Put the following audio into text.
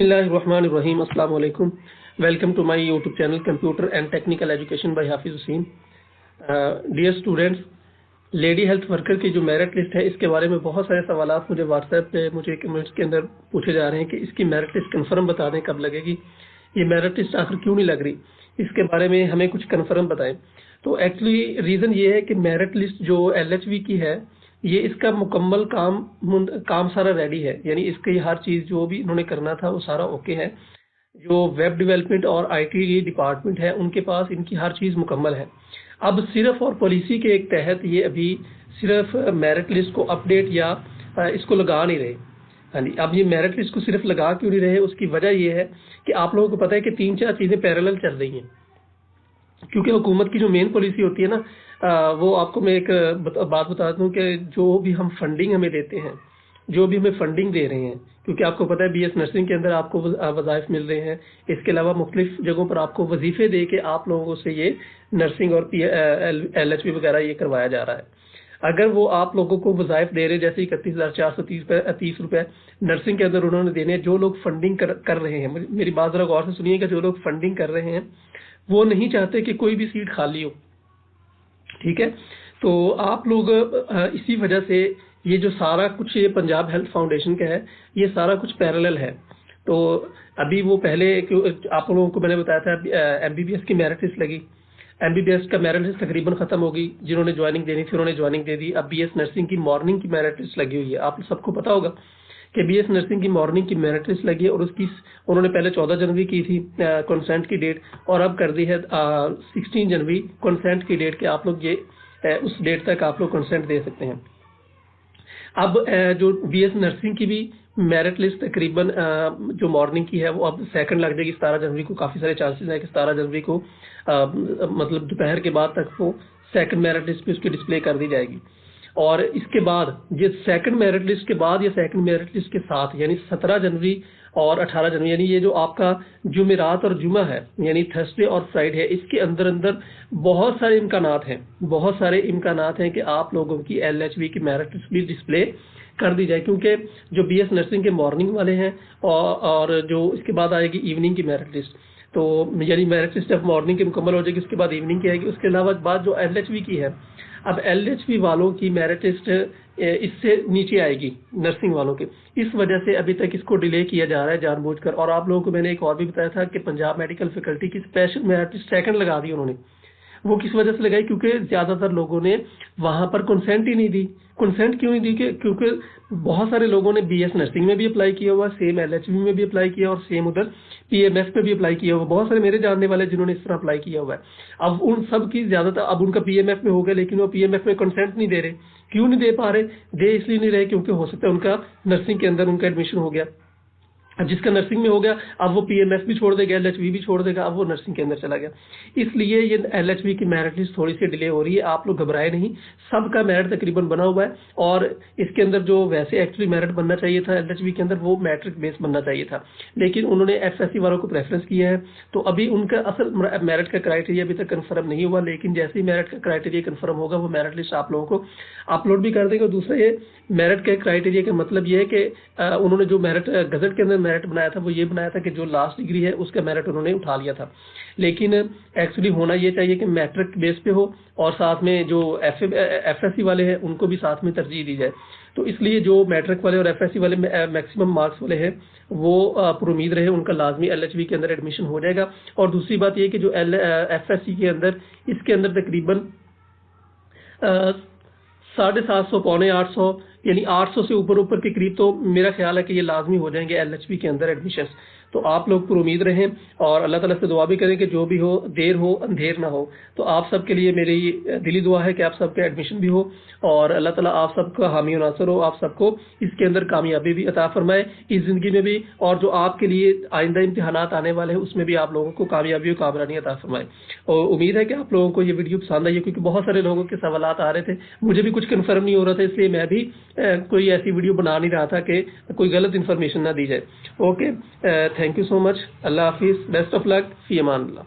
बिस्मिल्लाहिर्रहमानिर्रहीम। अस्सलाम वालेकुम। Welcome to my YouTube channel computer and technical education by Hafiz Hussain. Dear students, lady health worker की जो मेरिट लिस्ट है इसके बारे में बहुत सारे सवालात मुझे व्हाट्सएप पे मुझे कमेंट्स के अंदर पूछे जा रहे हैं कि इसकी मेरिट लिस्ट कंफर्म बता दें कब लगेगी, ये मेरिट लिस्ट आखिर क्यों नहीं लग रही, इसके बारे में हमें कुछ कंफर्म बताएं। तो एक्चुअली रीज़न ये है कि मेरिट लिस्ट जो LHV की है ये इसका मुकम्मल काम सारा रेडी है, यानी इसकी हर चीज़ जो भी इन्होंने करना था वो सारा ओके है। जो वेब डेवलपमेंट और IT डिपार्टमेंट है उनके पास इनकी हर चीज़ मुकम्मल है। अब सिर्फ और पॉलिसी के एक तहत ये अभी सिर्फ मेरिट लिस्ट को अपडेट या इसको लगा नहीं रहे। हाँ जी, अब ये मेरिट लिस्ट को सिर्फ लगा क्यों नहीं रहे, उसकी वजह ये है कि आप लोगों को पता है कि 3-4 चीज़ें पैरेलल चल रही हैं। क्योंकि हुकूमत की जो मेन पॉलिसी होती है ना, वो आपको मैं एक बात बता दूं कि जो भी हम फंडिंग हमें देते हैं, जो भी हमें फंडिंग दे रहे हैं, क्योंकि आपको पता है BS नर्सिंग के अंदर आपको वज़ाइफ मिल रहे हैं, इसके अलावा मुख्तलिफ जगहों पर आपको वजीफे दे के आप लोगों से ये नर्सिंग और LHV वगैरह ये करवाया जा रहा है। अगर वो आप लोगों को वज़ाइफ दे रहे जैसे 31,430 रुपये नर्सिंग के अंदर उन्होंने देने, जो लोग फंडिंग कर रहे हैं, मेरी बात ज़रा गौर से सुनिएगा, जो लोग फंडिंग कर रहे हैं वो नहीं चाहते कि कोई भी सीट खाली हो, ठीक है। तो आप लोग इसी वजह से ये जो सारा कुछ ये पंजाब हेल्थ फाउंडेशन का है ये सारा कुछ पैरेलल है। तो अभी वो पहले आप लोगों को मैंने बताया था MBBS की मेरिट लिस्ट लगी, MBBS का मेरिट लिस्ट तकरीबन खत्म हो गई, जिन्होंने ज्वाइनिंग देनी थी उन्होंने ज्वाइनिंग दे दी। अब BS नर्सिंग की मॉर्निंग की मेरिट लिस्ट लगी हुई है। आप सबको पता होगा कि BS नर्सिंग की मॉर्निंग की मेरिट लिस्ट लगी है और उसकी उन्होंने पहले 14 जनवरी की थी कंसेंट की डेट, और अब कर दी है 16 जनवरी कंसेंट की डेट, कि आप लोग ये उस डेट तक आप लोग कंसेंट दे सकते हैं। अब जो BS नर्सिंग की भी मेरिट लिस्ट तकरीबन जो मॉर्निंग की है वो अब सेकंड लग जाएगी 17 जनवरी को। काफ़ी सारे चांसेस है कि 17 जनवरी को मतलब दोपहर के बाद तक वो सेकंड मेरिट लिस्ट पे उसकी डिस्प्ले कर दी जाएगी। और इसके बाद ये सेकंड मेरिट लिस्ट के बाद या सेकंड मेरिट लिस्ट के साथ यानी 17 जनवरी और 18 जनवरी, यानी ये जो आपका जुमेरात और जुमा है यानी थर्सडे और फ्राइडे है, इसके अंदर अंदर बहुत सारे इम्कानात हैं कि आप लोगों की LHV की मेरिट लिस्ट भी डिस्प्ले कर दी जाए। क्योंकि जो BS नर्सिंग के मॉर्निंग वाले हैं और जो इसके बाद आएगी इवनिंग की मेरिट लिस्ट, तो यानी मेरिट लिस्ट जब मॉर्निंग की मुकम्मल हो जाएगी उसके बाद इवनिंग की आएगी। उसके अलावा बाद जो LHV की है, अब LHV वालों की मेरिट लिस्ट इससे नीचे आएगी नर्सिंग वालों के, इस वजह से अभी तक इसको डिले किया जा रहा है जानबूझकर। और आप लोगों को मैंने एक और भी बताया था कि पंजाब मेडिकल फैकल्टी की स्पेशल मेरिट लिस्ट सेकंड लगा दी उन्होंने। वो किस वजह से लगाई, क्योंकि ज़्यादातर लोगों ने वहाँ पर कंसेंट ही नहीं दी। कंसेंट क्यों नहीं दी? क्योंकि बहुत सारे लोगों ने BS नर्सिंग में भी अप्लाई किया हुआ, सेम LHV में भी अप्लाई किया और सेम उधर PMF में भी अप्लाई किया हुआ। बहुत सारे मेरे जानने वाले जिन्होंने इस तरह अप्लाई किया हुआ है। अब उन सब की ज़्यादातर अब उनका PMF में हो गया, लेकिन वो PMF में कंसेंट नहीं दे रहे। क्यों नहीं दे पा रहे? दे इसलिए नहीं रहे क्योंकि हो सकता है उनका नर्सिंग के अंदर उनका एडमिशन हो गया। अब जिसका नर्सिंग में हो गया अब वो PMF भी छोड़ देगा, LHV भी छोड़ देगा, अब वो नर्सिंग के अंदर चला गया। इसलिए ये LHV की मेरिट लिस्ट थोड़ी सी डिले हो रही है। आप लोग घबराए नहीं, सबका मेरिट तकरीबन बना हुआ है। और इसके अंदर जो वैसे एक्चुअली मेरिट बनना चाहिए था LHV के अंदर, वो मैट्रिक बेस बनना चाहिए था, लेकिन उन्होंने FSC वालों को प्रेफरेंस किया है। तो अभी उनका असल मेरिट का क्राइटेरिया अभी तक कन्फर्म नहीं हुआ, लेकिन जैसे ही मेरिट का क्राइटेरिया कन्फर्म होगा वो मेरिट लिस्ट आप लोगों को अपलोड भी कर देंगे। दूसरा ये मेरिट के क्राइटेरिया का मतलब ये है कि उन्होंने जो मेरिट गजट के अंदर मेरिट बनाया था वो ये बनाया था कि जो लास्ट डिग्री है उसका मेरिट उन्होंने उठा लिया था, लेकिन एक्चुअली होना ये चाहिए कि मैट्रिक बेस पे हो और साथ में जो FSC वाले हैं उनको भी साथ में तरजीह दी जाए। तो इसलिए जो मैट्रिक वाले और FSC वाले मैक्सिमम मार्क्स वाले हैं वो पर उम्मीद रहे उनका लाजमी LHV के अंदर एडमिशन हो जाएगा। और दूसरी बात ये कि जो FSC के अंदर इसके अंदर तकरीबन 750 पौने 800 यानी 800 से ऊपर के करीब तो मेरा ख्याल है कि ये लाजमी हो जाएंगे LHV के अंदर एडमिशन। तो आप लोग पर उम्मीद रहें और अल्लाह ताला से दुआ भी करें कि जो भी हो, देर हो अंधेर ना हो। तो आप सब के लिए मेरी दिली दुआ है कि आप सबके एडमिशन भी हो और अल्लाह ताला आप सबका हामी और नासर हो, आप सबको इसके अंदर कामयाबी भी अता फरमाए इस ज़िंदगी में भी, और जो आपके लिए आइंदा इम्तिहानात आने वाले हैं उसमें भी आप लोगों को कामयाबी और कामरानी अता फरमाए। और उम्मीद है कि आप लोगों को ये वीडियो पसंद आई है, क्योंकि बहुत सारे लोगों के सवालात आ रहे थे, मुझे भी कुछ कन्फर्म नहीं हो रहा था, इसलिए मैं भी कोई ऐसी वीडियो बना नहीं रहा था कि कोई गलत इन्फॉर्मेशन ना दी जाए। Okay, thank you so much. अल्लाह हाफिज़, बेस्ट ऑफ लक, फी अमान अल्लाह।